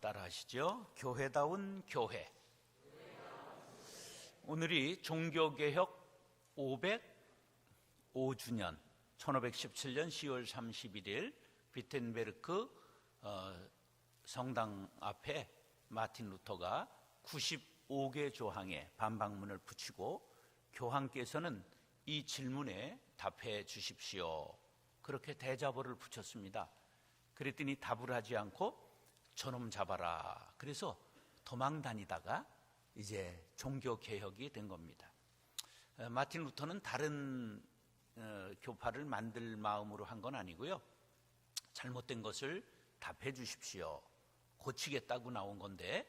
따라 하시죠. 교회다운 교회. 오늘이 종교개혁 505주년 1517년 10월 31일 비텐베르크 성당 앞에 마틴 루터가 95개 조항에 반박문을 붙이고 교황께서는 이 질문에 답해 주십시오. 그렇게 대자보를 붙였습니다. 그랬더니 답을 하지 않고 저놈 잡아라. 그래서 도망 다니다가 이제 종교개혁이 된 겁니다. 마틴 루터는 다른 교파를 만들 마음으로 한 건 아니고요. 잘못된 것을 답해 주십시오. 고치겠다고 나온 건데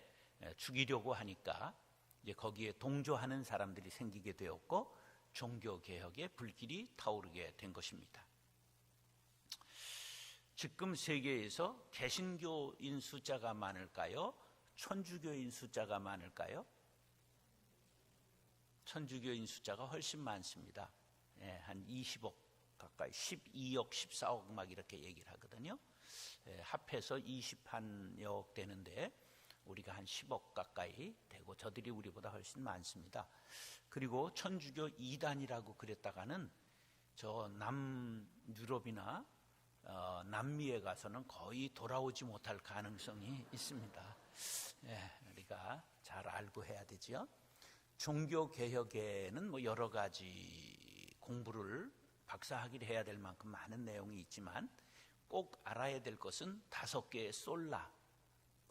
죽이려고 하니까 이제 거기에 동조하는 사람들이 생기게 되었고 종교개혁의 불길이 타오르게 된 것입니다. 지금 세계에서 개신교인 숫자가 많을까요? 천주교인 숫자가 많을까요? 천주교인 숫자가 훨씬 많습니다. 한 20억 가까이, 12억, 14억 막 이렇게 얘기를 하거든요. 합해서 20억 되는데 우리가 한 10억 가까이 되고 저들이 우리보다 훨씬 많습니다. 그리고 천주교 이단이라고 그랬다가는 저 남유럽이나 남미에 가서는 거의 돌아오지 못할 가능성이 있습니다. 우리가 잘 알고 해야 되죠. 종교개혁에는 뭐 여러 가지 공부를 박사학위를 해야 될 만큼 많은 내용이 있지만 꼭 알아야 될 것은 5개의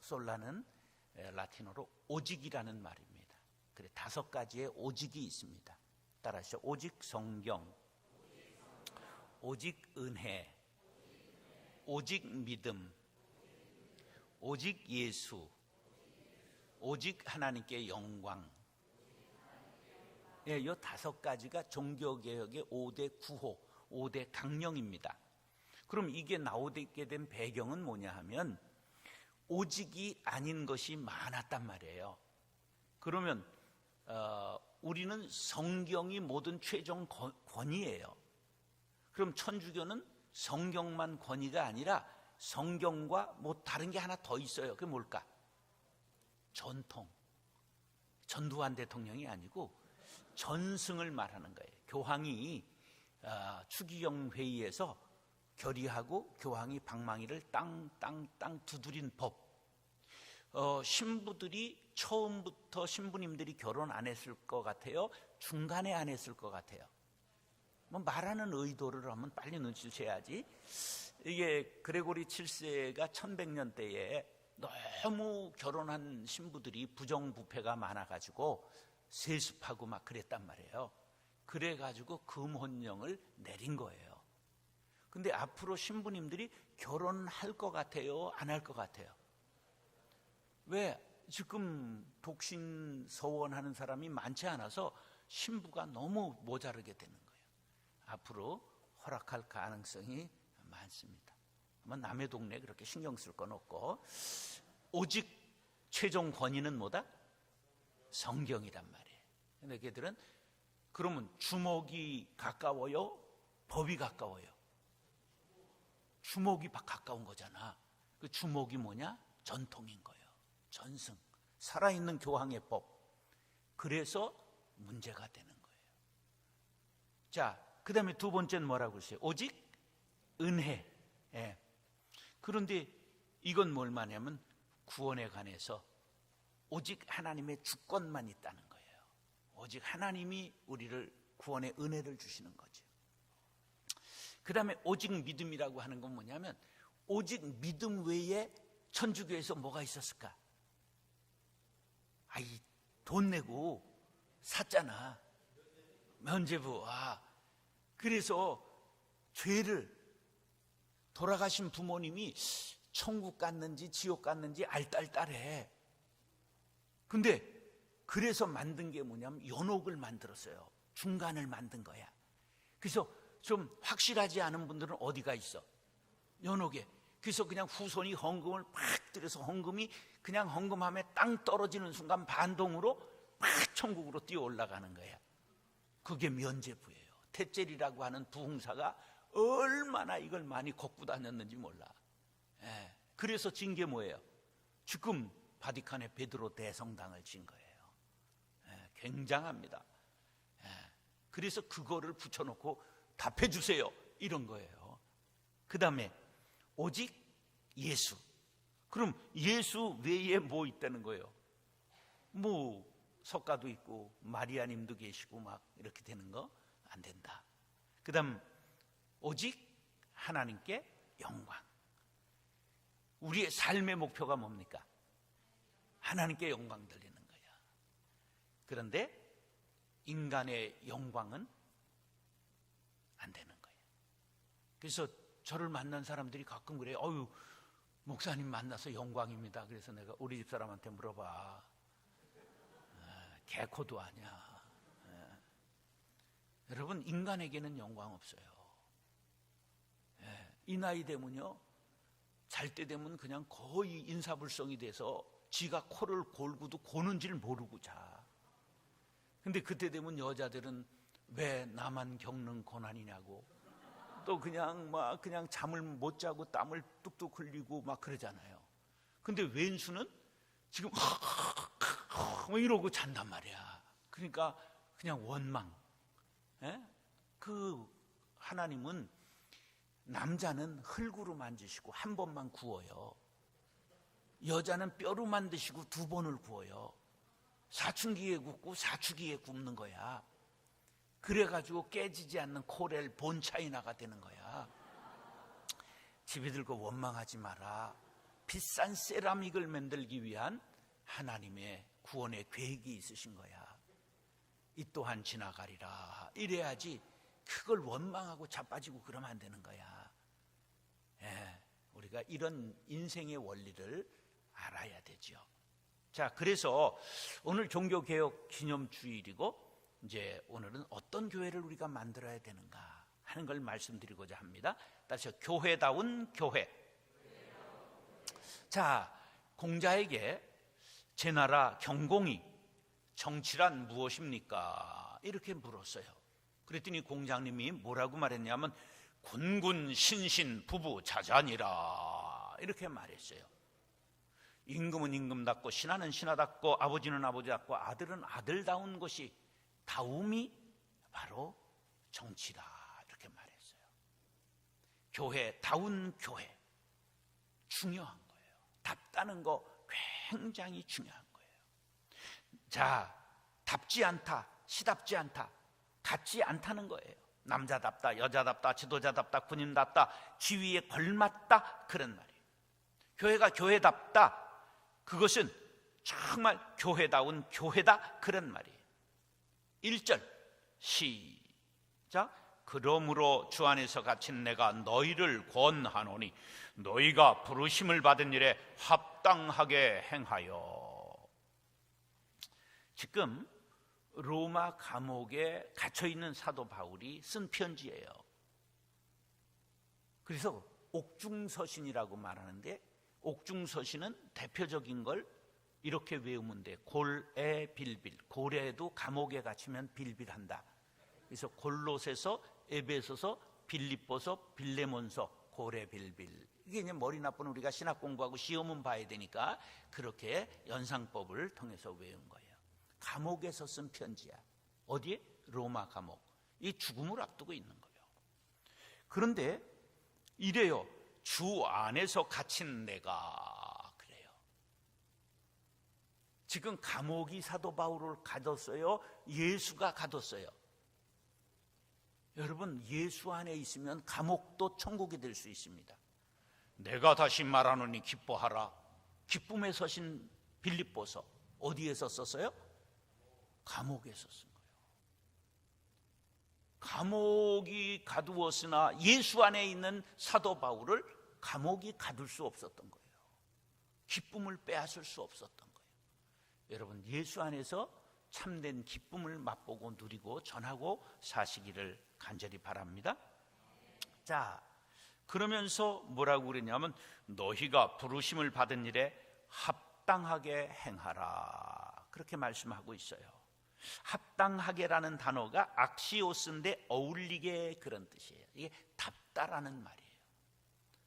솔라는 라틴어로 오직이라는 말입니다. 그래 5가지의 오직이 있습니다. 따라하시죠. 오직 성경, 오직 은혜, 오직 믿음, 오직 예수, 오직 하나님께 영광. 이 5가지가 종교개혁의 5대 구호, 5대 강령입니다. 그럼 이게 나오게 된 배경은 뭐냐 하면 오직이 아닌 것이 많았단 말이에요. 그러면 우리는 성경이 모든 최종 권위예요. 그럼 천주교는 성경만 권위가 아니라 성경과 뭐 다른 게 하나 더 있어요. 그게 뭘까? 전통. 전두환 대통령이 아니고 전승을 말하는 거예요. 교황이 추기경 회의에서 결의하고 교황이 방망이를 땅 두드린 법. 신부들이 처음부터 신부님들이 결혼 안 했을 것 같아요? 중간에 안 했을 것 같아요? 뭐 말하는 의도를 하면 빨리 눈치채야지. 이게 그레고리 7세가 1100년대에 너무 결혼한 신부들이 부정부패가 많아가지고 세습하고 막 그랬단 말이에요. 그래가지고 금혼령을 내린 거예요. 근데 앞으로 신부님들이 결혼할 것 같아요? 안 할 것 같아요? 왜? 지금 독신 서원하는 사람이 많지 않아서 신부가 너무 모자르게 되는 거예요. 앞으로 허락할 가능성이 많습니다. 아마 남의 동네에 그렇게 신경 쓸 건 없고 오직 최종 권위는 뭐다? 성경이란 말이에요. 근데 걔들은 그러면 주목이 가까워요? 법이 가까워요? 주목이 가까운 거잖아. 그 주목이 뭐냐? 전통인 거예요. 전승. 살아있는 교황의 법. 그래서 문제가 되는 거예요. 자, 그 다음에 두 번째는 뭐라고 했어요? 오직 은혜. 그런데 이건 뭘 말하냐면 구원에 관해서 오직 하나님의 주권만 있다는 거예요. 오직 하나님이 우리를 구원의 은혜를 주시는 거죠. 그 다음에 오직 믿음이라고 하는 건 뭐냐면 오직 믿음 외에 천주교에서 뭐가 있었을까? 돈 내고 샀잖아. 면죄부. 그래서 죄를 돌아가신 부모님이 천국 갔는지 지옥 갔는지 알딸딸해. 근데 그래서 만든 게 뭐냐면 연옥을 만들었어요. 중간을 만든 거야. 그래서 좀 확실하지 않은 분들은 어디가 있어? 연옥에. 그래서 그냥 후손이 헌금을 팍 들여서 헌금이 그냥 헌금함에 땅 떨어지는 순간 반동으로 팍 천국으로 뛰어 올라가는 거야. 그게 면죄부예요. 테젤이라고 하는 부흥사가 얼마나 이걸 많이 걷고 다녔는지 몰라. 그래서 진 게 뭐예요? 지금 바티칸에 베드로 대성당을 진 거예요. 굉장합니다. 그래서 그거를 붙여놓고 답해 주세요 이런 거예요. 그 다음에 오직 예수. 그럼 예수 외에 뭐 있다는 거예요? 뭐 석가도 있고 마리아님도 계시고 막 이렇게 되는 거 안 된다. 그 다음 오직 하나님께 영광. 우리의 삶의 목표가 뭡니까? 하나님께 영광 돌리는 거야. 그런데 인간의 영광은 안 되는 거예요. 그래서 저를 만난 사람들이 가끔 그래요. 어유 목사님 만나서 영광입니다. 그래서 내가 우리 집 사람한테 물어봐. 개코도 아니야. 여러분, 인간에게는 영광 없어요. 이 나이 되면요, 잘 때 되면 그냥 거의 인사불성이 돼서 지가 코를 골고도 고는 줄 모르고 자. 근데 그때 되면 여자들은 왜 나만 겪는 고난이냐고, 또 그냥 잠을 못 자고 땀을 뚝뚝 흘리고 막 그러잖아요. 근데 왼수는 지금 이러고 잔단 말이야. 그러니까 그냥 원망. 그 하나님은 남자는 흙으로 만드시고 한 번만 구워요. 여자는 뼈로 만드시고 두 번을 구워요. 사춘기에 굽고 사춘기에 굽는 거야. 그래가지고 깨지지 않는 코렐 본차이나가 되는 거야. 집에 들고 원망하지 마라. 비싼 세라믹을 만들기 위한 하나님의 구원의 계획이 있으신 거야. 이 또한 지나가리라. 이래야지 그걸 원망하고 자빠지고 그러면 안 되는 거야. 우리가 이런 인생의 원리를 알아야 되죠. 자, 그래서 오늘 종교개혁 기념주일이고 이제 오늘은 어떤 교회를 우리가 만들어야 되는가 하는 걸 말씀드리고자 합니다. 다시 교회다운 교회. 자, 공자에게 제 나라 경공이 정치란 무엇입니까? 이렇게 물었어요. 그랬더니 공자님이 뭐라고 말했냐면 군군 신신 부부 자자니라 이렇게 말했어요. 임금은 임금답고 신하는 신하답고 아버지는 아버지답고 아들은 아들다운 것이 다움이 바로 정치다 이렇게 말했어요. 교회다운 교회 중요한 거예요. 답다는 거 굉장히 중요한 거예요. 자, 답지 않다, 시답지 않다, 같지 않다는 거예요. 남자답다, 여자답다, 지도자답다, 군인답다, 지위에 걸맞다 그런 말이에요. 교회가 교회답다, 그것은 정말 교회다운 교회다 그런 말이에요. 1절 시작. 그러므로 주 안에서 갇힌 내가 너희를 권하노니 너희가 부르심을 받은 일에 합당하게 행하여. 지금 로마 감옥에 갇혀있는 사도 바울이 쓴 편지예요. 그래서 옥중서신이라고 말하는데 옥중서신은 대표적인 걸 이렇게 외우면 돼. 골에 빌빌. 고래도 감옥에 갇히면 빌빌한다. 그래서 골로새서, 에베소서, 빌립보서, 빌레몬서, 고래 빌빌. 이게 이제 머리 나쁜 우리가 신학 공부하고 시험은 봐야 되니까 그렇게 연상법을 통해서 외운 거예요. 감옥에서 쓴 편지야. 어디에? 로마 감옥. 이 죽음을 앞두고 있는 거예요. 그런데 이래요. 주 안에서 갇힌 내가 그래요. 지금 감옥이 사도 바울을 가뒀어요? 예수가 가뒀어요? 여러분, 예수 안에 있으면 감옥도 천국이 될 수 있습니다. 내가 다시 말하노니 기뻐하라. 기쁨에 서신 빌립보서 어디에서 썼어요? 감옥에서 쓴 거예요. 감옥이 가두었으나 예수 안에 있는 사도 바울을 감옥이 가둘 수 없었던 거예요. 기쁨을 빼앗을 수 없었던 거예요. 여러분, 예수 안에서 참된 기쁨을 맛보고 누리고 전하고 사시기를 간절히 바랍니다. 자, 그러면서 뭐라고 그랬냐면 너희가 부르심을 받은 일에 합당하게 행하라 그렇게 말씀하고 있어요. 합당하게라는 단어가 악시오스인데 어울리게 그런 뜻이에요. 이게 답다라는 말이에요.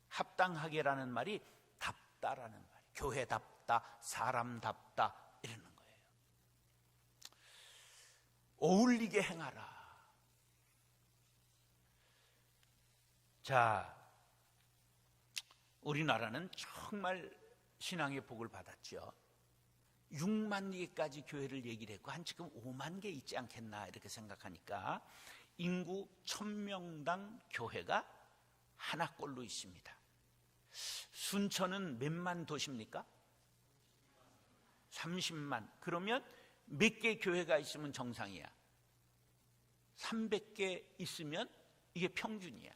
합당하게라는 말이 답다라는 말이에요. 교회답다. 아름답다, 사람답다 이러는 거예요. 어울리게 행하라. 자, 우리나라는 정말 신앙의 복을 받았죠. 6만 개까지 교회를 얘기를 했고 한 지금 5만 개 있지 않겠나 이렇게 생각하니까 인구 1000명당 교회가 하나꼴로 있습니다. 순천은 몇만 도시입니까? 30만. 그러면 몇 개 교회가 있으면 정상이야? 300개 있으면 이게 평균이야.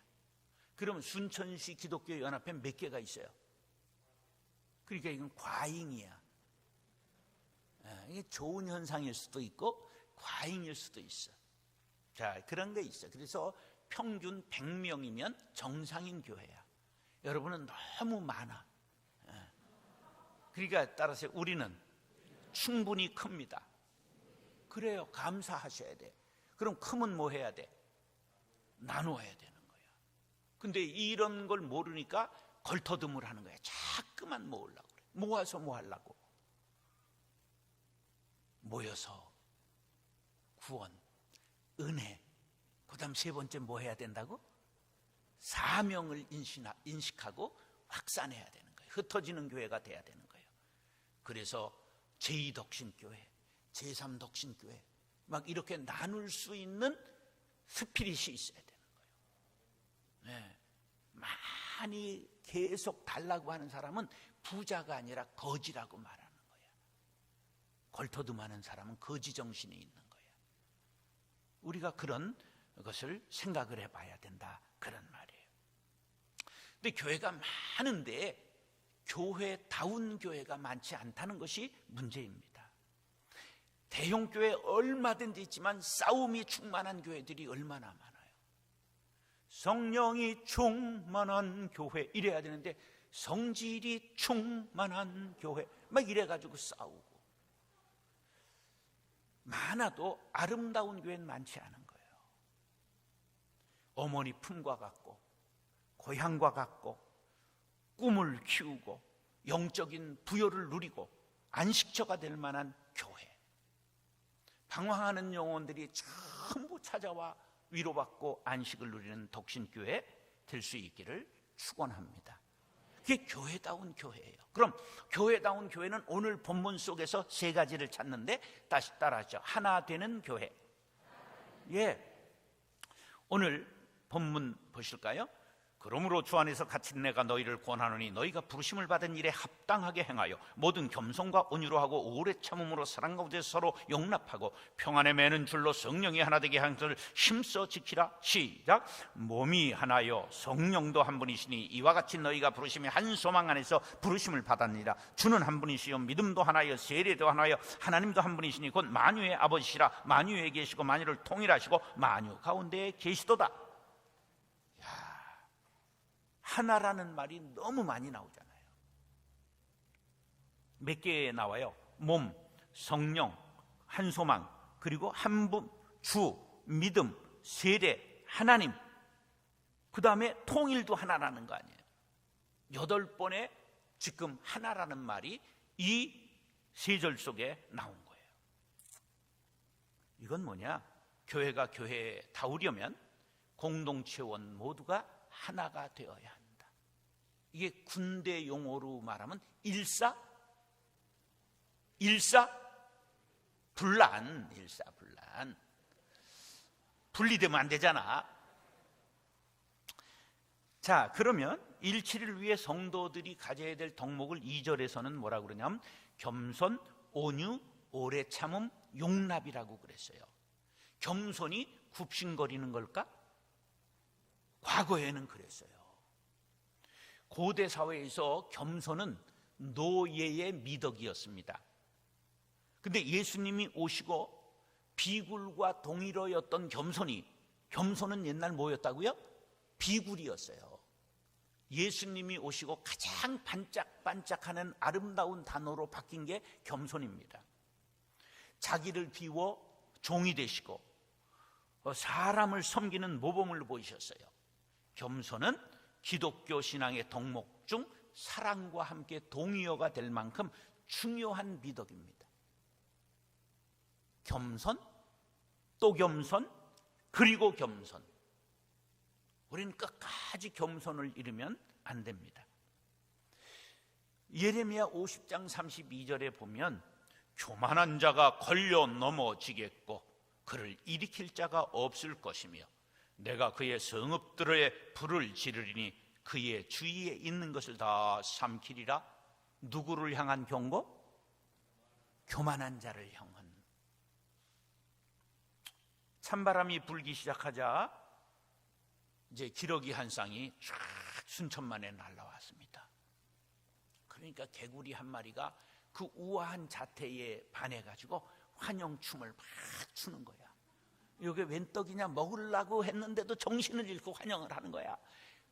그러면 순천시 기독교 연합회 몇 개가 있어요? 그러니까 이건 과잉이야. 이게 좋은 현상일 수도 있고 과잉일 수도 있어. 자, 그런 게 있어. 그래서 평균 100명이면 정상인 교회야. 여러분은 너무 많아. 그러니까 따라서 우리는 충분히 큽니다. 그래요. 감사하셔야 돼. 그럼 크면 뭐 해야 돼? 나누어야 되는 거야. 근데 이런 걸 모르니까 걸터듬을 하는 거야. 자꾸만 모으려고 그래. 모아서 뭐 하려고? 모여서 구원, 은혜, 그 다음 세 번째 뭐 해야 된다고? 사명을 인식하고 확산해야 되는 거예요. 흩어지는 교회가 돼야 되는 거예요. 그래서 제2덕신교회, 제3덕신교회 막 이렇게 나눌 수 있는 스피릿이 있어야 되는 거예요. 네. 많이 계속 달라고 하는 사람은 부자가 아니라 거지라고 말하는 거예요. 걸터듬하는 사람은 거지 정신이 있는 거예요. 우리가 그런 것을 생각을 해봐야 된다, 그런 말이에요. 근데 교회가 많은데 교회다운 교회가 많지 않다는 것이 문제입니다. 대형교회 얼마든지 있지만 싸움이 충만한 교회들이 얼마나 많아요. 성령이 충만한 교회 이래야 되는데 성질이 충만한 교회 막 이래가지고 싸우고, 많아도 아름다운 교회는 많지 않은 거예요. 어머니 품과 같고 고향과 같고 꿈을 키우고 영적인 부여를 누리고 안식처가 될 만한 교회, 방황하는 영혼들이 전부 찾아와 위로받고 안식을 누리는 덕신교회 될 수 있기를 축원합니다. 그게 교회다운 교회예요. 그럼 교회다운 교회는 오늘 본문 속에서 세 가지를 찾는데 다시 따라하죠. 하나 되는 교회. 예, 오늘 본문 보실까요? 그러므로 주 안에서 갇힌 내가 너희를 권하노니 너희가 부르심을 받은 일에 합당하게 행하여 모든 겸손과 온유로 하고 오래 참음으로 사랑 가운데 서로 용납하고 평안에 매는 줄로 성령이 하나 되게 하는 것을 힘써 지키라. 시작. 몸이 하나요 성령도 한 분이시니 이와 같이 너희가 부르심이 한 소망 안에서 부르심을 받았느니라. 주는 한 분이시요 믿음도 하나요 세례도 하나요 하나님도 한 분이시니 곧 만유의 아버지시라. 만유에 계시고 만유를 통일하시고 만유 가운데에 계시도다. 하나라는 말이 너무 많이 나오잖아요. 몇 개 나와요? 몸, 성령, 한 소망, 그리고 한 분, 주, 믿음, 세례, 하나님, 그 다음에 통일도 하나라는 거 아니에요. 8번의 지금 하나라는 말이 이 세 절 속에 나온 거예요. 이건 뭐냐? 교회가 교회다우려면 공동체원 모두가 하나가 되어야 한다. 이게 군대 용어로 말하면 일사불란. 분리되면 안 되잖아. 자, 그러면 일치를 위해 성도들이 가져야 될 덕목을 2절에서는 뭐라고 그러냐면 겸손, 온유, 오래 참음, 용납이라고 그랬어요. 겸손이 굽신거리는 걸까? 과거에는 그랬어요. 고대 사회에서 겸손은 노예의 미덕이었습니다. 근데 예수님이 오시고 비굴과 동일어였던 겸손은 옛날 뭐였다고요? 비굴이었어요. 예수님이 오시고 가장 반짝반짝하는 아름다운 단어로 바뀐 게 겸손입니다. 자기를 비워 종이 되시고 사람을 섬기는 모범을 보이셨어요. 겸손은 기독교 신앙의 덕목 중 사랑과 함께 동의어가 될 만큼 중요한 미덕입니다. 겸손, 또 겸손, 그리고 겸손. 우리는 끝까지 겸손을 잃으면 안 됩니다. 예레미야 50장 32절에 보면 교만한 자가 걸려 넘어지겠고 그를 일으킬 자가 없을 것이며 내가 그의 성읍들의 불을 지르리니 그의 주위에 있는 것을 다 삼키리라. 누구를 향한 경고? 교만한 자를 향한. 찬바람이 불기 시작하자 이제 기러기 한 쌍이 쫙 순천만에 날아왔습니다. 그러니까 개구리 한 마리가 그 우아한 자태에 반해가지고 환영춤을 막 추는 거야. 이게 웬 떡이냐 먹으려고 했는데도 정신을 잃고 환영을 하는 거야.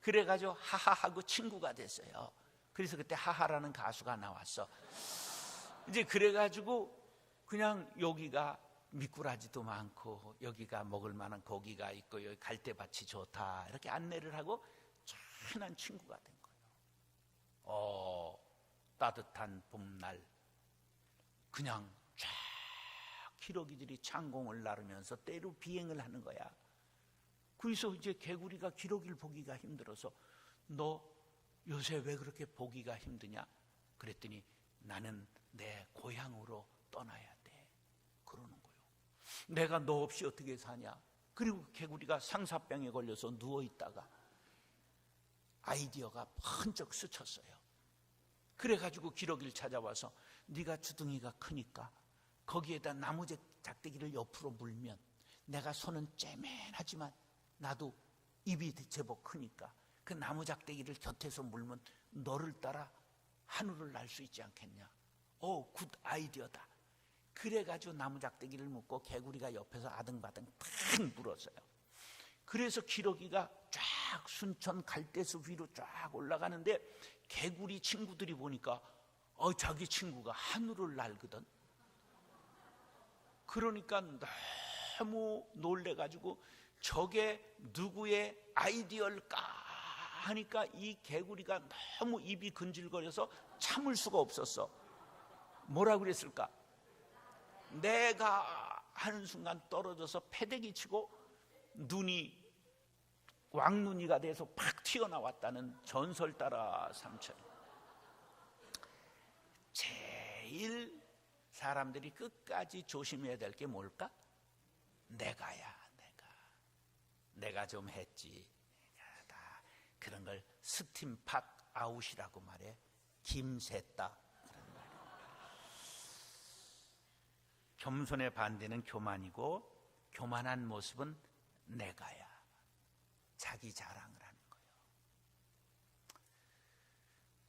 그래가지고 하하하고 친구가 됐어요. 그래서 그때 하하라는 가수가 나왔어. 이제 그래가지고 그냥 여기가 미꾸라지도 많고 여기가 먹을 만한 고기가 있고 여기 갈대밭이 좋다 이렇게 안내를 하고 친한 친구가 된 거예요. 따뜻한 봄날 그냥 쫙 기러기들이 창공을 나르면서 때로 비행을 하는 거야. 그래서 이제 개구리가 기러기를 보기가 힘들어서 너 요새 왜 그렇게 보기가 힘드냐? 그랬더니 나는 내 고향으로 떠나야 돼. 그러는 거예요. 내가 너 없이 어떻게 사냐? 그리고 개구리가 상사병에 걸려서 누워있다가 아이디어가 번쩍 스쳤어요. 그래가지고 기러기를 찾아와서 네가 주둥이가 크니까 거기에다 나무 작대기를 옆으로 물면 내가 손은 째맨하지만 나도 입이 제법 크니까 그 나무 작대기를 곁에서 물면 너를 따라 하늘을 날 수 있지 않겠냐. 굿 아이디어다. 그래가지고 나무 작대기를 묶고 개구리가 옆에서 아등바등 탁 물었어요. 그래서 기러기가 쫙 순천 갈대숲 위로 쫙 올라가는데 개구리 친구들이 보니까 자기 친구가 하늘을 날거든. 그러니까 너무 놀래가지고 저게 누구의 아이디어일까 하니까 이 개구리가 너무 입이 근질거려서 참을 수가 없었어. 뭐라고 그랬을까? 내가 하는 순간 떨어져서 패대기 치고 눈이 왕눈이가 돼서 팍 튀어나왔다는 전설 따라 삼천. 제일 사람들이 끝까지 조심해야 될 게 뭘까? 내가 좀 했지. 내가 다 그런 걸 스팀팍 아웃이라고 말해. 김샜다. 그런 말이야. 겸손의 반대는 교만이고 교만한 모습은 내가야. 자기 자랑을 하는 거예요.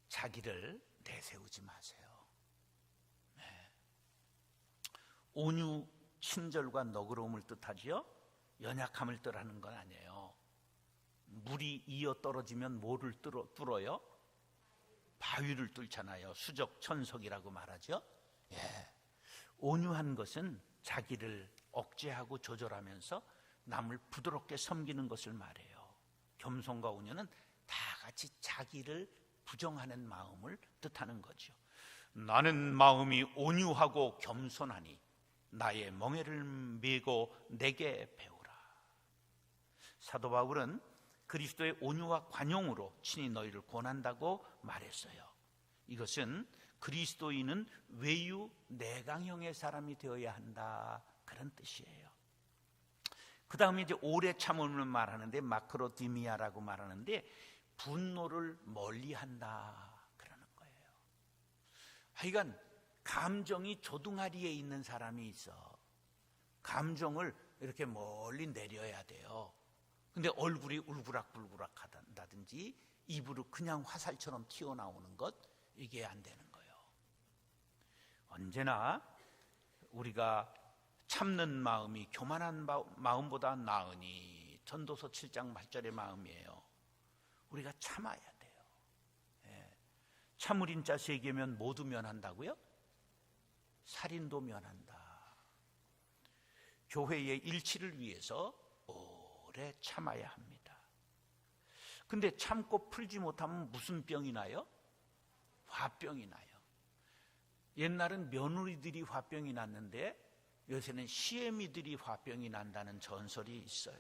자기를 내세우지 마세요. 네. 온유, 친절과 너그러움을 뜻하지요. 연약함을 뜻하는 건 아니에요. 물이 이어 떨어지면 뭐를 뚫어요? 바위를 뚫잖아요. 수적천석이라고 말하죠. 예. 온유한 것은 자기를 억제하고 조절하면서 남을 부드럽게 섬기는 것을 말해요. 겸손과 온유는 다 같이 자기를 부정하는 마음을 뜻하는 거죠. 나는 마음이 온유하고 겸손하니 나의 멍에를 메고 내게 배우라. 사도 바울은 그리스도의 온유와 관용으로 친히 너희를 권한다고 말했어요. 이것은 그리스도인은 외유 내강형의 사람이 되어야 한다, 그런 뜻이에요. 그 다음에 이제 오래 참음을 말하는데 마크로디미아라고 말하는데 분노를 멀리한다 그러는 거예요. 하여간 감정이 조둥아리에 있는 사람이 있어. 감정을 이렇게 멀리 내려야 돼요. 근데 얼굴이 울그락불그락 한다든지 입으로 그냥 화살처럼 튀어나오는 것, 이게 안 되는 거예요. 언제나 우리가 참는 마음이 교만한 마음보다 나으니, 전도서 7장 8절의 마음이에요. 우리가 참아야 돼요. 예. 참을인 자 3개면 모두 면한다고요? 살인도 면한다. 교회의 일치를 위해서 오래 참아야 합니다. 근데 참고 풀지 못하면 무슨 병이 나요? 화병이 나요. 옛날은 며느리들이 화병이 났는데 요새는 시애미들이 화병이 난다는 전설이 있어요.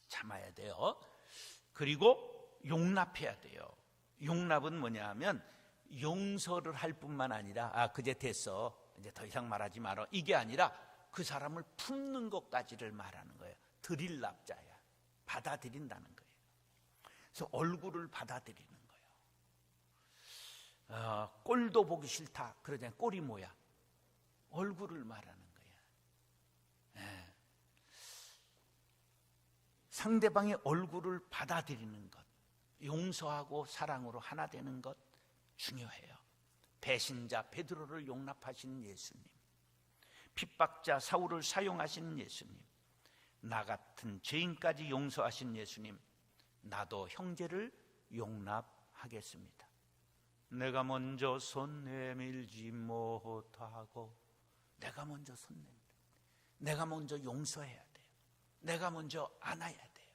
참아야 돼요. 그리고 용납해야 돼요. 용납은 뭐냐 하면 용서를 할 뿐만 아니라 그제 됐어, 이제 더 이상 말하지 마라, 이게 아니라 그 사람을 품는 것까지를 말하는 거예요. 들일납자야. 받아들인다는 거예요. 그래서 얼굴을 받아들이는 거예요. 꼴도 보기 싫다 그러잖아요. 꼴이 뭐야? 얼굴을 말하는 거야. 상대방의 얼굴을 받아들이는 것, 용서하고 사랑으로 하나 되는 것 중요해요. 배신자 베드로를 용납하신 예수님, 핍박자 사울을 사용하신 예수님, 나 같은 죄인까지 용서하신 예수님, 나도 형제를 용납하겠습니다. 내가 먼저 손 내밀지 못하고, 내가 먼저 손 내밀, 내가 먼저 용서해야 돼요. 내가 먼저 안아야 돼요.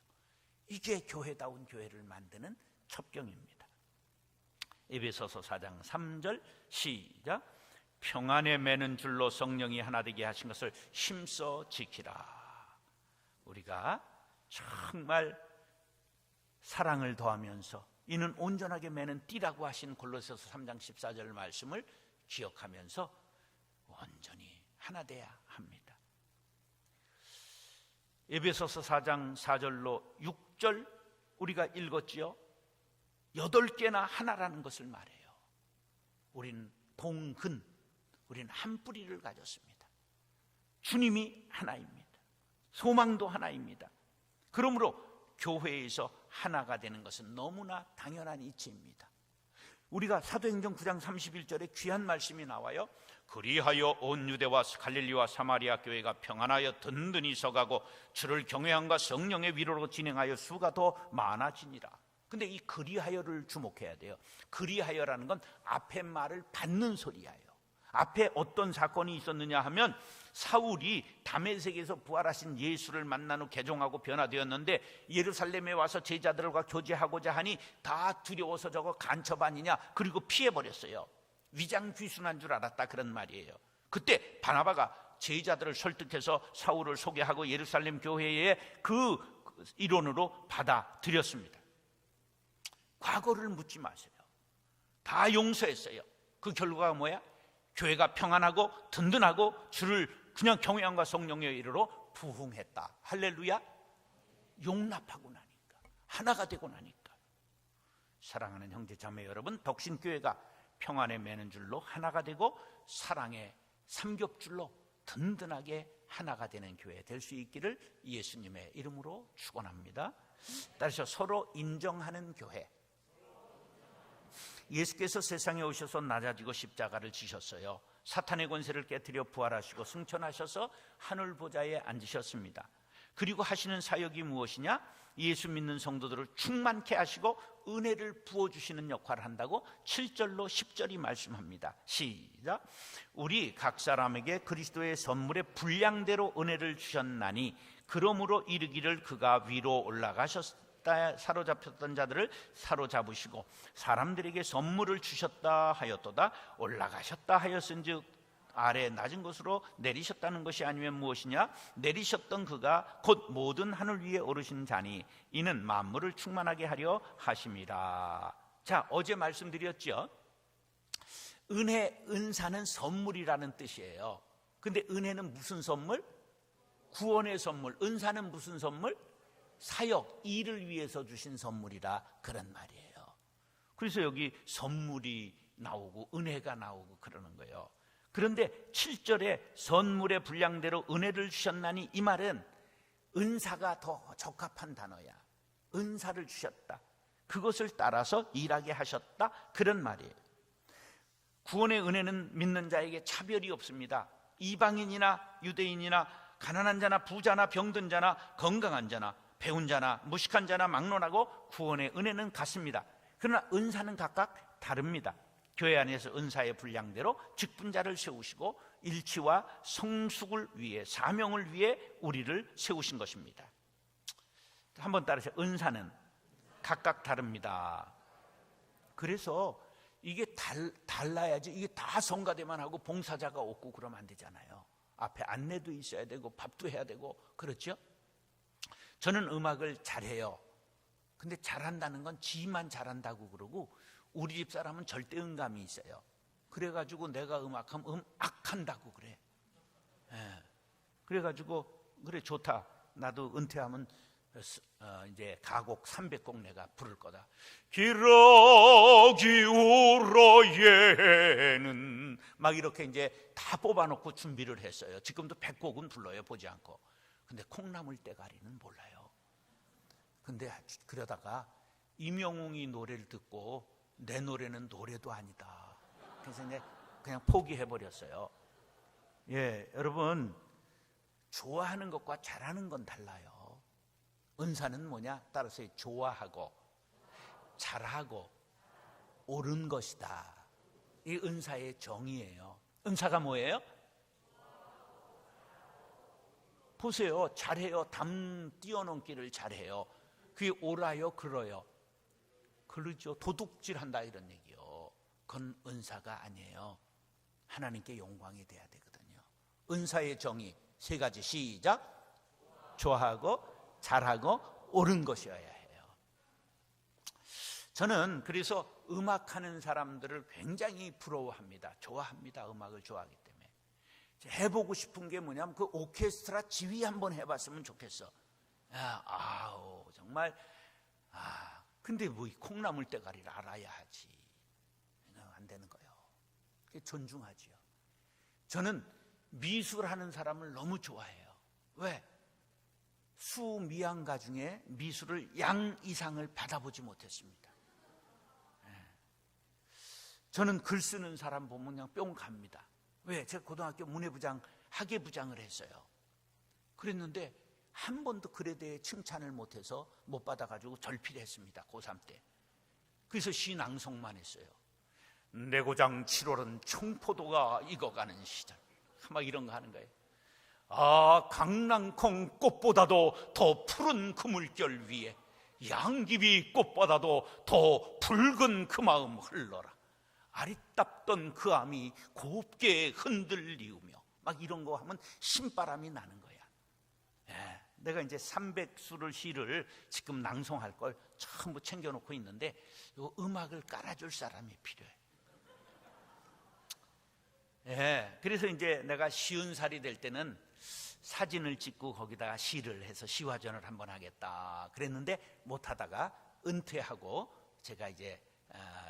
이게 교회다운 교회를 만드는 첩경입니다. 에베소서 4장 3절 시작. 평안에 매는 줄로 성령이 하나 되게 하신 것을 힘써 지키라. 우리가 정말 사랑을 더하면서 이는 온전하게 매는 띠라고 하신 골로새서 3장 14절 말씀을 기억하면서 온전히 하나 돼야 합니다. 에베소서 4장 4절로 6절 우리가 읽었지요. 8개나 하나라는 것을 말해요. 우린 동근, 우린 한 뿌리를 가졌습니다. 주님이 하나입니다. 소망도 하나입니다. 그러므로 교회에서 하나가 되는 것은 너무나 당연한 이치입니다. 우리가 사도행전 9장 31절에 귀한 말씀이 나와요. 그리하여 온 유대와 갈릴리와 사마리아 교회가 평안하여 든든히 서가고 주를 경외함과 성령의 위로로 진행하여 수가 더 많아지니라. 근데 이 그리하여를 주목해야 돼요. 그리하여라는 건 앞에 말을 받는 소리예요. 앞에 어떤 사건이 있었느냐 하면 사울이 다메섹에서 부활하신 예수를 만난 후 개종하고 변화되었는데 예루살렘에 와서 제자들과 교제하고자 하니 다 두려워서 저거 간첩 아니냐, 그리고 피해버렸어요. 위장 귀순한 줄 알았다, 그런 말이에요. 그때 바나바가 제자들을 설득해서 사울을 소개하고 예루살렘 교회에 그 일원으로 받아들였습니다. 과거를 묻지 마세요. 다 용서했어요. 그 결과가 뭐야? 교회가 평안하고 든든하고 주를 그냥 경외함과 성령의 이르로 부흥했다. 할렐루야. 용납하고 나니까, 하나가 되고 나니까. 사랑하는 형제 자매 여러분, 덕신교회가 평안에 매는 줄로 하나가 되고 사랑의 삼겹줄로 든든하게 하나가 되는 교회 될 수 있기를 예수님의 이름으로 축원합니다. 따라서 서로 인정하는 교회. 예수께서 세상에 오셔서 낮아지고 십자가를 지셨어요. 사탄의 권세를 깨뜨려 부활하시고 승천하셔서 하늘 보좌에 앉으셨습니다. 그리고 하시는 사역이 무엇이냐? 예수 믿는 성도들을 충만케 하시고 은혜를 부어주시는 역할을 한다고 7절로 10절이 말씀합니다. 시작. 우리 각 사람에게 그리스도의 선물의 분량대로 은혜를 주셨나니 그러므로 이르기를 그가 위로 올라가셨다. 사로잡혔던 자들을 사로잡으시고 사람들에게 선물을 주셨다 하였도다. 올라가셨다 하였은즉 아래 낮은 곳으로 내리셨다는 것이 아니면 무엇이냐? 내리셨던 그가 곧 모든 하늘 위에 오르신 자니 이는 만물을 충만하게 하려 하심이라. 자, 어제 말씀드렸죠. 은혜, 은사는 선물이라는 뜻이에요. 근데 은혜는 무슨 선물? 구원의 선물. 은사는 무슨 선물? 사역, 일을 위해서 주신 선물이라, 그런 말이에요. 그래서 여기 선물이 나오고 은혜가 나오고 그러는 거예요. 그런데 7절에 선물의 분량대로 은혜를 주셨나니, 이 말은 은사가 더 적합한 단어야. 은사를 주셨다, 그것을 따라서 일하게 하셨다, 그런 말이에요. 구원의 은혜는 믿는 자에게 차별이 없습니다. 이방인이나 유대인이나 가난한 자나 부자나 병든 자나 건강한 자나 배운 자나 무식한 자나 막론하고 구원의 은혜는 같습니다. 그러나 은사는 각각 다릅니다. 교회 안에서 은사의 분량대로 직분자를 세우시고 일치와 성숙을 위해, 사명을 위해 우리를 세우신 것입니다. 한번 따라서, 은사는 각각 다릅니다. 그래서 이게 달라야지. 이게 다 성가대만 하고 봉사자가 없고 그러면 안 되잖아요. 앞에 안내도 있어야 되고 밥도 해야 되고 그렇죠? 저는 음악을 잘해요. 근데 잘한다는 건 지만 잘한다고 그러고 우리 집 사람은 절대 음감이 있어요. 그래가지고 내가 음악하면 음악한다고 그래. 예. 그래가지고 그래 좋다. 나도 은퇴하면 이제 가곡 300곡 내가 부를 거다. 기러기 울어예는 막 이렇게 이제 다 뽑아놓고 준비를 했어요. 지금도 100곡은 불러요. 보지 않고. 근데 콩나물 대가리는 몰라요. 근데 그러다가 임영웅이 노래를 듣고 내 노래는 노래도 아니다. 그래서 이제 그냥 포기해버렸어요. 예, 여러분 좋아하는 것과 잘하는 건 달라요. 은사는 뭐냐? 따라서 좋아하고 잘하고 옳은 것이다. 이 은사의 정의예요. 은사가 뭐예요? 보세요. 잘해요. 담 뛰어넘기를 잘해요. 그게 옳아요? 그러요? 그러죠. 도둑질한다 이런 얘기요. 그건 은사가 아니에요. 하나님께 영광이 돼야 되거든요. 은사의 정의 3가지 시작. 좋아하고 잘하고 옳은 것이어야 해요. 저는 그래서 음악하는 사람들을 굉장히 부러워합니다. 좋아합니다. 음악을 좋아하기 때문에. 해보고 싶은 게 뭐냐면 그 오케스트라 지휘 한번 해봤으면 좋겠어. 아우 정말 근데 뭐 콩나물 대가리를 알아야 하지. 안 되는 거예요. 그게 존중하지요. 저는 미술하는 사람을 너무 좋아해요. 왜? 수미양가 중에 미술을 양 이상을 받아보지 못했습니다. 저는 글 쓰는 사람 보면 그냥 뿅 갑니다. 왜? 제가 고등학교 문예부장, 학예부장을 했어요. 그랬는데 한 번도 글에 대해 칭찬을 못해서 못 받아가지고 절필했습니다. 고3 때. 그래서 시 낭송만 했어요. 내 고장 7월은 청포도가 익어가는 시절. 막 이런 거 하는 거예요. 강낭콩 꽃보다도 더 푸른 그 물결 위에 양귀비 꽃보다도 더 붉은 그 마음 흘러라. 아리따던 그 암이 곱게 흔들리우며 막 이런 거 하면 신바람이 나는 거야. 예, 내가 이제 300수를 시를 지금 낭송할 걸 전부 챙겨놓고 있는데 이 음악을 깔아줄 사람이 필요해. 예, 그래서 이제 내가 50살이 될 때는 사진을 찍고 거기다가 시를 해서 시화전을 한번 하겠다 그랬는데 못하다가 은퇴하고 제가 이제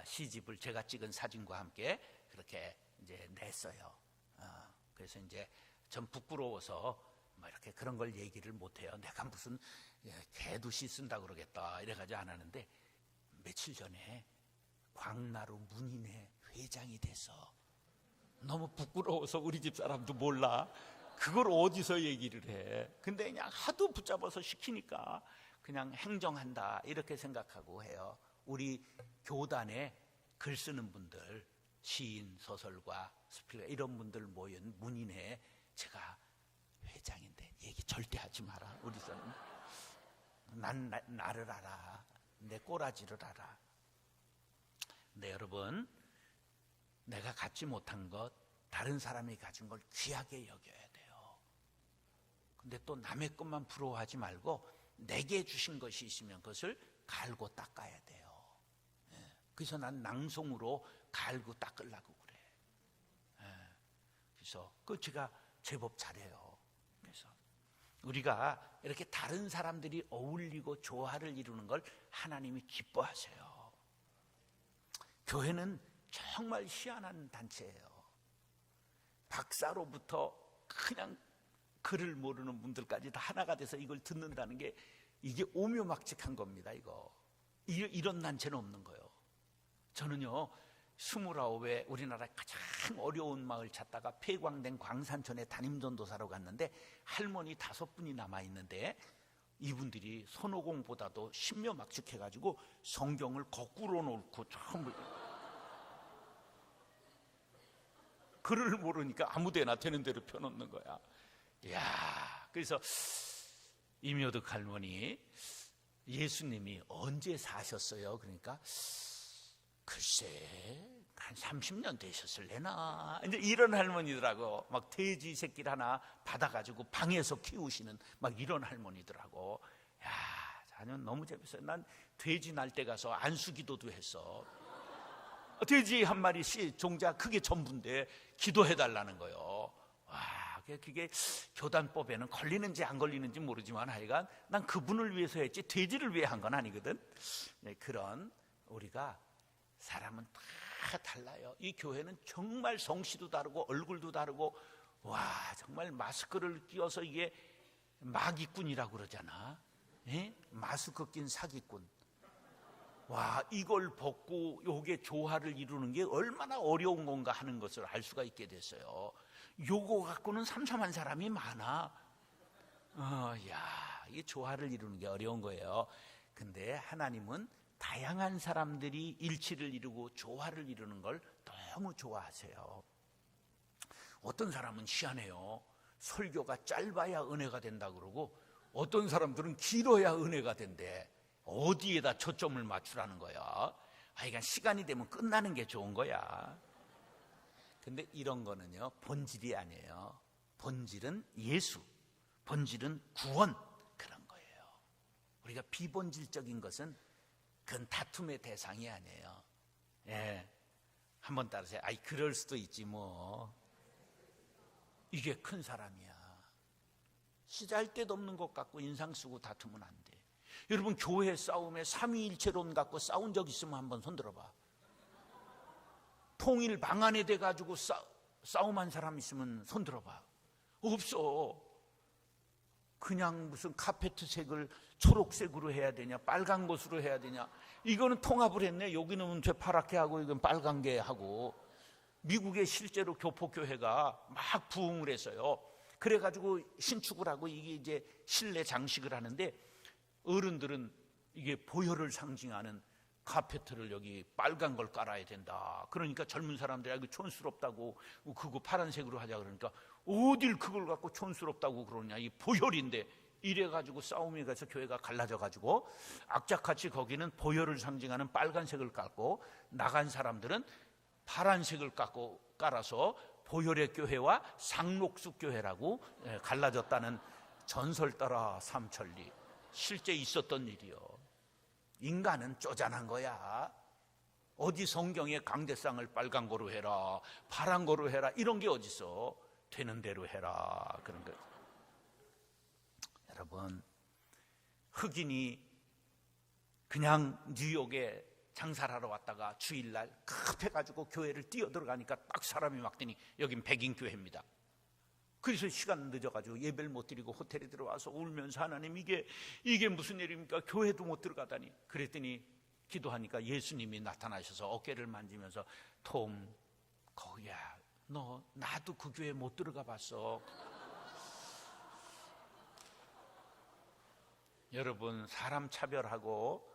시집을 제가 찍은 사진과 함께 그렇게 이제 냈어요. 그래서 이제 전 부끄러워서 뭐 이렇게 그런 걸 얘기를 못해요. 내가 무슨 개도 시 쓴다 그러겠다 이래가지고 안 하는데 며칠 전에 광나루 문인회 회장이 돼서 너무 부끄러워서 우리 집 사람도 몰라. 그걸 어디서 얘기를 해. 근데 그냥 하도 붙잡아서 시키니까 그냥 행정한다 이렇게 생각하고 해요. 우리 교단에 글 쓰는 분들, 시인, 소설가, 스피커 이런 분들 모인 문인회에 제가 회장인데 얘기 절대 하지 마라. 우리 사람. 난 나를 알아. 내 꼬라지를 알아. 근데 여러분 내가 갖지 못한 것 다른 사람이 가진 걸 귀하게 여겨야 돼요. 근데 또 남의 것만 부러워하지 말고 내게 주신 것이 있으면 그것을 갈고 닦아야 돼요. 그래서 난 낭송으로 갈고 닦으려고 그래. 그래서 그 제가 제법 잘해요. 그래서 우리가 이렇게 다른 사람들이 어울리고 조화를 이루는 걸 하나님이 기뻐하세요. 교회는 정말 희한한 단체예요. 박사로부터 그냥 글을 모르는 분들까지 다 하나가 돼서 이걸 듣는다는 게 이게 오묘막직한 겁니다. 이런 단체는 없는 거예요. 저는요 29에 우리나라 가장 어려운 마을 찾다가 폐광된 광산촌에 담임전도사로 갔는데 할머니 5분이 남아있는데 이분들이 손오공보다도 신묘막직해가지고 성경을 거꾸로 놓고 전부 글을 모르니까 아무데나 되는 대로 펴놓는 거야. 이야, 그래서 이묘득 할머니 예수님이 언제 사셨어요? 그러니까 글쎄 한 30년 되셨을래나? 이제 이런 할머니더라고. 막 돼지 새끼를 하나 받아가지고 방에서 키우시는 막 이런 할머니더라고. 야, 자녀 너무 재밌어요. 난 돼지 날 때 가서 안수기도도 했어. 돼지 한 마리씩 종자 그게 전부인데 기도해달라는 거예요. 와, 그게 교단법에는 걸리는지 안 걸리는지 모르지만 하여간 난 그분을 위해서 했지 돼지를 위해 한 건 아니거든. 네, 그런 우리가 사람은 다 달라요. 이 교회는 정말 성씨도 다르고 얼굴도 다르고, 와, 정말 마스크를 끼워서 이게 마기꾼이라고 그러잖아. 예? 마스크 낀 사기꾼. 와, 이걸 벗고 요게 조화를 이루는 게 얼마나 어려운 건가 하는 것을 알 수가 있게 됐어요. 요거 갖고는 삼삼한 사람이 많아. 야, 이 조화를 이루는 게 어려운 거예요. 근데 하나님은 다양한 사람들이 일치를 이루고 조화를 이루는 걸 너무 좋아하세요. 어떤 사람은 희한해요. 설교가 짧아야 은혜가 된다 그러고 어떤 사람들은 길어야 은혜가 된대. 어디에다 초점을 맞추라는 거야. 하여간 시간이 되면 끝나는 게 좋은 거야. 근데 이런 거는요, 본질이 아니에요. 본질은 예수, 본질은 구원, 그런 거예요. 우리가 비본질적인 것은 그건 다툼의 대상이 아니에요. 예, 한번 따라하세요. 아이, 그럴 수도 있지 뭐. 이게 큰 사람이야. 시잘데도 없는 것 갖고 인상 쓰고 다투면 안 돼. 여러분, 교회 싸움에 삼위일체론 갖고 싸운 적 있으면 한번 손들어봐. 통일 방안에 돼 가지고 싸움한 사람 있으면 손들어봐. 없어. 그냥 무슨 카페트색을 초록색으로 해야 되냐, 빨간 것으로 해야 되냐, 이거는 통합을 했네. 여기는 파랗게 하고 이건 빨간 게 하고. 미국에 실제로 교포교회가 막 부흥을 했어요. 그래가지고 신축을 하고 이게 이제 실내 장식을 하는데, 어른들은 이게 보혈을 상징하는 카페트를 여기 빨간 걸 깔아야 된다. 그러니까 젊은 사람들이 이거 촌스럽다고 그거 파란색으로 하자 그러니까 어딜 그걸 갖고 촌스럽다고 그러냐. 이 보혈인데. 이래가지고 싸움이 가서 교회가 갈라져가지고 악착같이 거기는 보혈을 상징하는 빨간색을 깔고 나간 사람들은 파란색을 깔아서 보혈의 교회와 상록숙 교회라고 갈라졌다는 전설 따라 삼천리. 실제 있었던 일이요. 인간은 쪼잔한 거야. 어디 성경에 강대상을 빨간 거로 해라, 파란 거로 해라, 이런 게 어딨어. 되는 대로 해라, 그런 거. 여러분, 흑인이 그냥 뉴욕에 장사를 하러 왔다가 주일날 급해가지고 교회를 뛰어들어가니까 딱 사람이 막 뜨니 여긴 백인 교회입니다. 그래서 시간 늦어가지고 예배를 못 드리고 호텔에 들어와서 울면서, 하나님 이게 무슨 일입니까? 교회도 못 들어가다니. 그랬더니 기도하니까 예수님이 나타나셔서 어깨를 만지면서, 톰, 거기야, 너 나도 그 교회 못 들어가 봤어. 여러분, 사람 차별하고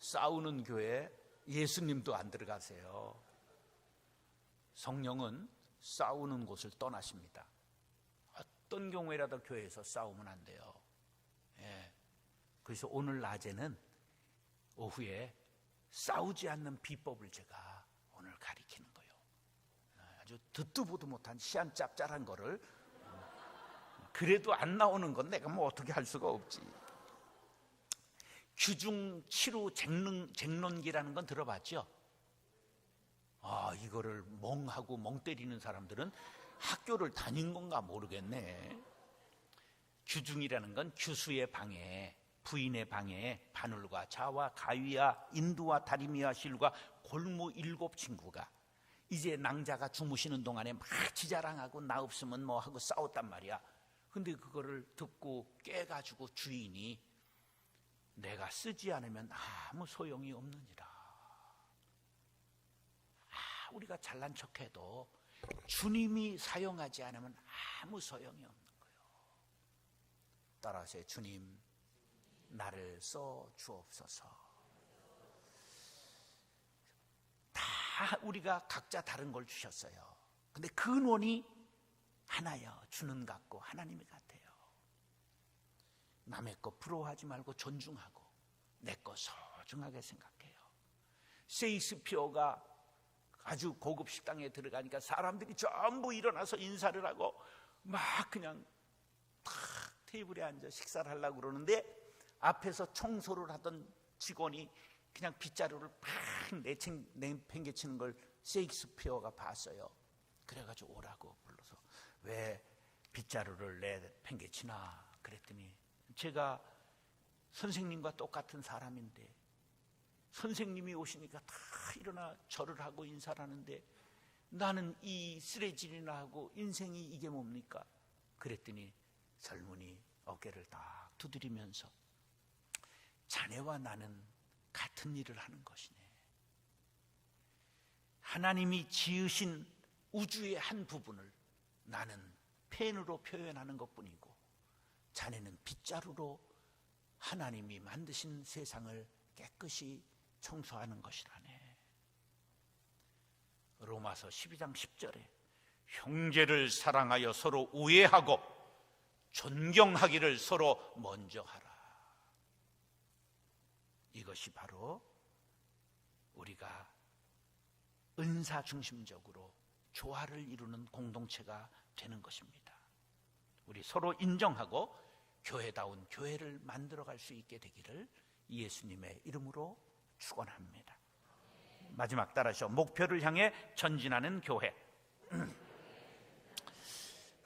싸우는 교회 예수님도 안 들어가세요. 성령은 싸우는 곳을 떠나십니다. 어떤 경우에라도 교회에서 싸우면 안 돼요. 예. 그래서 오늘 낮에는 오후에 싸우지 않는 비법을 제가 오늘 가리키는 거예요. 아주 듣도 보도 못한 시한 짭짤한 거를, 그래도 안 나오는 건 내가 뭐 어떻게 할 수가 없지. 규중 치루 쟁론기라는 건 들어봤죠? 이거를 멍하고 멍 때리는 사람들은 학교를 다닌 건가 모르겠네. 규중이라는 건 규수의 방에, 부인의 방에 바늘과 자와 가위와 인두와 다리미와 실과 골무 7 친구가 이제 낭자가 주무시는 동안에 막 지자랑하고 나 없으면 뭐 하고 싸웠단 말이야. 근데 그거를 듣고 깨가지고 주인이, 내가 쓰지 않으면 아무 소용이 없느니라. 우리가 잘난 척해도 주님이 사용하지 않으면 아무 소용이 없는 거예요. 따라하세요. 주님, 나를 써 주옵소서. 다 우리가 각자 다른 걸 주셨어요. 근데 근원이 하나요. 주는 같고 하나님이 같아요. 남의 거 부러워하지 말고 존중하고 내 거 소중하게 생각해요. 셰익스피어가 아주 고급 식당에 들어가니까 사람들이 전부 일어나서 인사를 하고 막 그냥 탁 테이블에 앉아 식사를 하려고 그러는데 앞에서 청소를 하던 직원이 그냥 빗자루를 팍 내팽개치는 걸 셰익스피어가 봤어요. 그래가지고 오라고 불러서 왜 빗자루를 내팽개치나 그랬더니 제가 선생님과 똑같은 사람인데 선생님이 오시니까 다 일어나 절을 하고 인사를 하는데 나는 이 쓰레질이나 하고 인생이 이게 뭡니까? 그랬더니 젊은이 어깨를 딱 두드리면서 자네와 나는 같은 일을 하는 것이네. 하나님이 지으신 우주의 한 부분을 나는 펜으로 표현하는 것뿐이고 자네는 빗자루로 하나님이 만드신 세상을 깨끗이 청소하는 것이라네. 로마서 12장 10절에 형제를 사랑하여 서로 우애하고 존경하기를 서로 먼저 하라. 이것이 바로 우리가 은사 중심적으로 조화를 이루는 공동체가 되는 것입니다. 우리 서로 인정하고 교회다운 교회를 만들어갈 수 있게 되기를 예수님의 이름으로 축원합니다. 마지막 따라서 목표를 향해 전진하는 교회.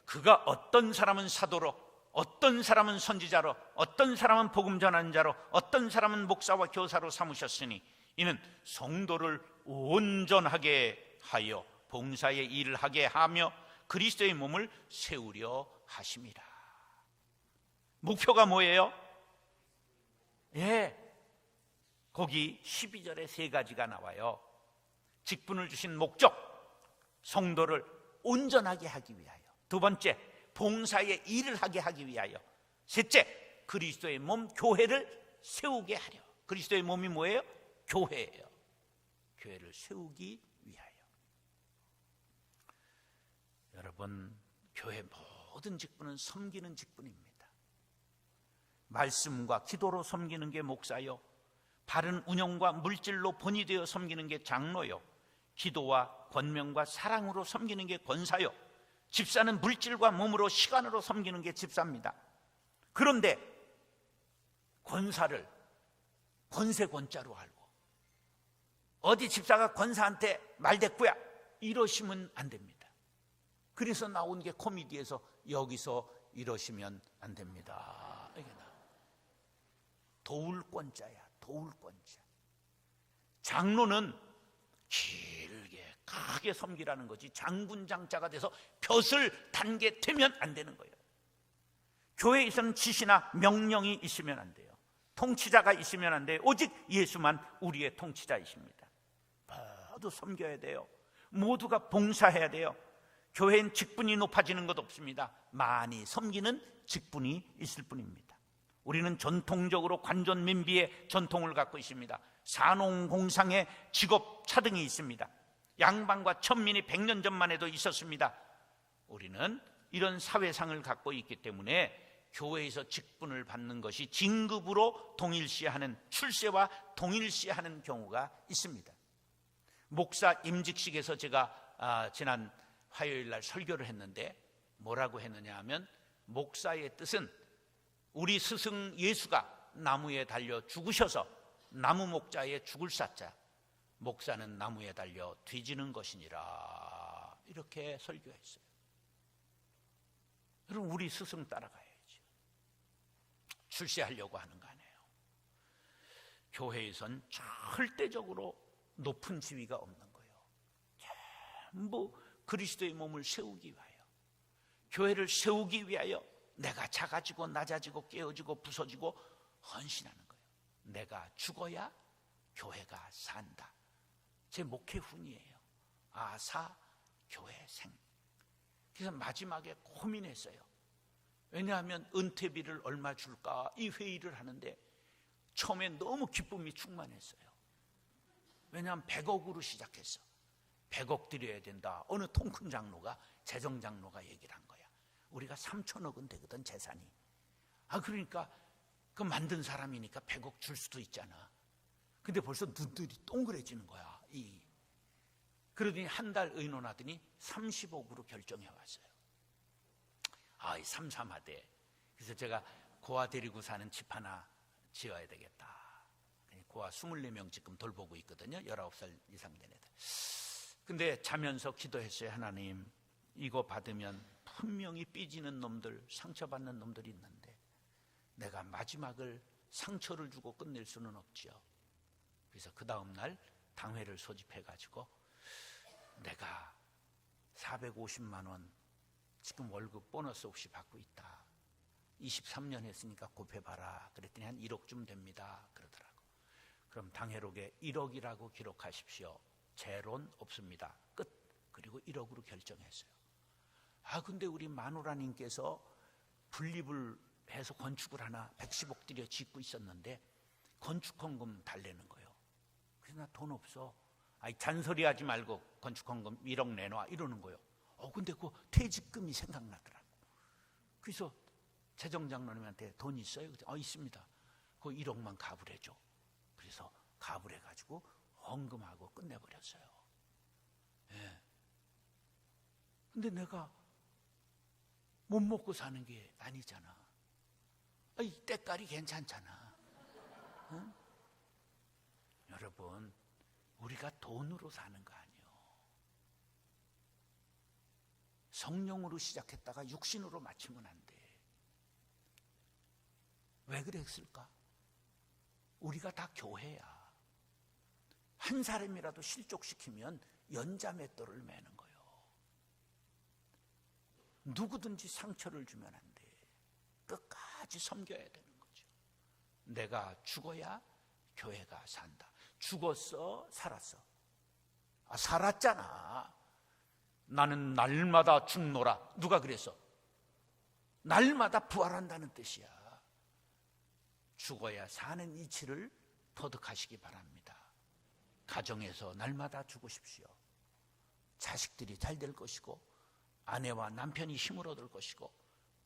그가 어떤 사람은 사도로, 어떤 사람은 선지자로, 어떤 사람은 복음 전하는 자로, 어떤 사람은 목사와 교사로 삼으셨으니 이는 성도를 온전하게 하여 봉사의 일을 하게 하며 그리스도의 몸을 세우려 하심이라. 목표가 뭐예요? 거기 12절에 세 가지가 나와요. 직분을 주신 목적, 성도를 온전하게 하기 위하여. 두 번째, 봉사의 일을 하게 하기 위하여. 셋째, 그리스도의 몸 교회를 세우게 하려. 그리스도의 몸이 뭐예요? 교회예요. 교회를 세우기 위하여. 여러분, 교회 모든 직분은 섬기는 직분입니다. 말씀과 기도로 섬기는 게 목사요, 바른 운영과 물질로 본이 되어 섬기는 게 장로요, 기도와 권명과 사랑으로 섬기는 게 권사요, 집사는 물질과 몸으로 시간으로 섬기는 게 집사입니다. 그런데 권사를 권세 권자로 알고 어디 집사가 권사한테 말대꾸야 이러시면 안 됩니다. 그래서 나온 게 코미디에서 여기서 이러시면 안 됩니다. 도울권자야, 도울권자. 장로는 길게 크게 섬기라는 거지 장군장자가 돼서 벼슬 단계 되면 안 되는 거예요. 교회에서는 지시나 명령이 있으면 안 돼요. 통치자가 있으면 안 돼요. 오직 예수만 우리의 통치자이십니다. 모두 섬겨야 돼요. 모두가 봉사해야 돼요. 교회엔 직분이 높아지는 것 없습니다. 많이 섬기는 직분이 있을 뿐입니다. 우리는 전통적으로 관존민비의 전통을 갖고 있습니다. 산농공상의 직업 차등이 있습니다. 양반과 천민이 100년 전만 해도 있었습니다. 우리는 이런 사회상을 갖고 있기 때문에 교회에서 직분을 받는 것이 진급으로 동일시하는, 출세와 동일시하는 경우가 있습니다. 목사 임직식에서 제가 지난 화요일 날 설교를 했는데 뭐라고 했느냐 하면, 목사의 뜻은 우리 스승 예수가 나무에 달려 죽으셔서 나무 목자의 죽을 사자, 목사는 나무에 달려 뒤지는 것이니라, 이렇게 설교했어요. 그럼 우리 스승 따라가야죠. 출세하려고 하는 거 아니에요. 교회에선 절대적으로 높은 지위가 없는 거예요. 전부 그리스도의 몸을 세우기 위하여, 교회를 세우기 위하여 내가 작아지고 낮아지고 깨어지고 부서지고 헌신하는 거예요. 내가 죽어야 교회가 산다. 제 목회훈이에요. 아사 교회생. 그래서 마지막에 고민했어요. 왜냐하면 은퇴비를 얼마 줄까 이 회의를 하는데 처음에 너무 기쁨이 충만했어요. 왜냐하면 100억으로 시작했어. 100억 드려야 된다. 어느 통큰 장로가, 재정장로가 얘기를 한 거야. 우리가 3천억은 되거든 재산이. 그러니까 그 만든 사람이니까 100억 줄 수도 있잖아. 근데 벌써 눈들이 동그래지는 거야. 그러더니 한 달 의논하더니 30억으로 결정해 왔어요. 삼삼하대. 그래서 제가 고아 데리고 사는 집 하나 지어야 되겠다. 고아 24명 지금 돌보고 있거든요. 19살 이상 된 애들. 근데 자면서 기도했어요. 하나님, 이거 받으면 분명히 삐지는 놈들, 상처받는 놈들이 있는데 내가 마지막을 상처를 주고 끝낼 수는 없지요. 그래서 그 다음날 당회를 소집해가지고 내가 450만 원 지금 월급 보너스 없이 받고 있다. 23년 했으니까 곱해봐라. 그랬더니 한 1억쯤 됩니다. 그러더라고. 그럼 당회록에 1억이라고 기록하십시오. 재론 없습니다. 끝. 그리고 1억으로 결정했어요. 근데 우리 마누라님께서 분립을 해서 건축을 하나 110억 들여 짓고 있었는데 건축헌금 달래는 거예요. 그래서 나 돈 없어. 잔소리 하지 말고 건축헌금 1억 내놔 이러는 거예요. 근데 그 퇴직금이 생각나더라고. 그래서 재정장로님한테 돈 있어요? 있습니다. 그 1억만 가불해줘. 그래서 가불해가지고 헌금하고 끝내버렸어요. 예. 근데 내가 못 먹고 사는 게 아니잖아. 때깔이 괜찮잖아. 응? 여러분, 우리가 돈으로 사는 거 아니에요. 성령으로 시작했다가 육신으로 마치면 안 돼. 왜 그랬을까? 우리가 다 교회야. 한 사람이라도 실족시키면 연자맷돌을 매는 거예요. 누구든지 상처를 주면 안 돼. 끝까지 섬겨야 되는 거죠. 내가 죽어야 교회가 산다. 죽었어? 살았어? 살았잖아. 나는 날마다 죽노라. 누가 그랬어? 날마다 부활한다는 뜻이야. 죽어야 사는 이치를 터득하시기 바랍니다. 가정에서 날마다 죽으십시오. 자식들이 잘 될 것이고 아내와 남편이 힘을 얻을 것이고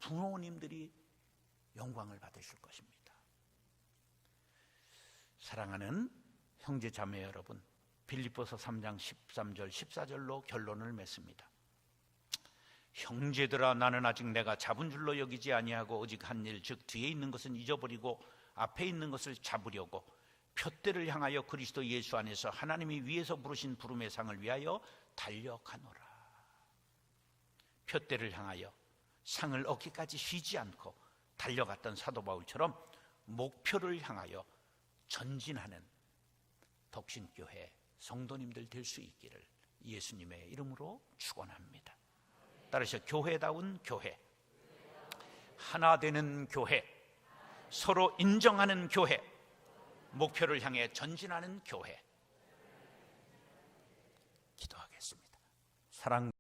부모님들이 영광을 받으실 것입니다. 사랑하는 형제 자매 여러분, 빌립보서 3장 13절 14절로 결론을 맺습니다. 형제들아, 나는 아직 내가 잡은 줄로 여기지 아니하고 오직 한 일, 즉 뒤에 있는 것은 잊어버리고 앞에 있는 것을 잡으려고 표대를 향하여 그리스도 예수 안에서 하나님이 위에서 부르신 부름의 상을 위하여 달려가노라. 표대를 향하여 상을 얻기까지 쉬지 않고 달려갔던 사도 바울처럼 목표를 향하여 전진하는 독신교회 성도님들 될 수 있기를 예수님의 이름으로 축원합니다. 따라서 교회다운 교회, 하나 되는 교회, 서로 인정하는 교회, 목표를 향해 전진하는 교회. 기도하겠습니다. 사랑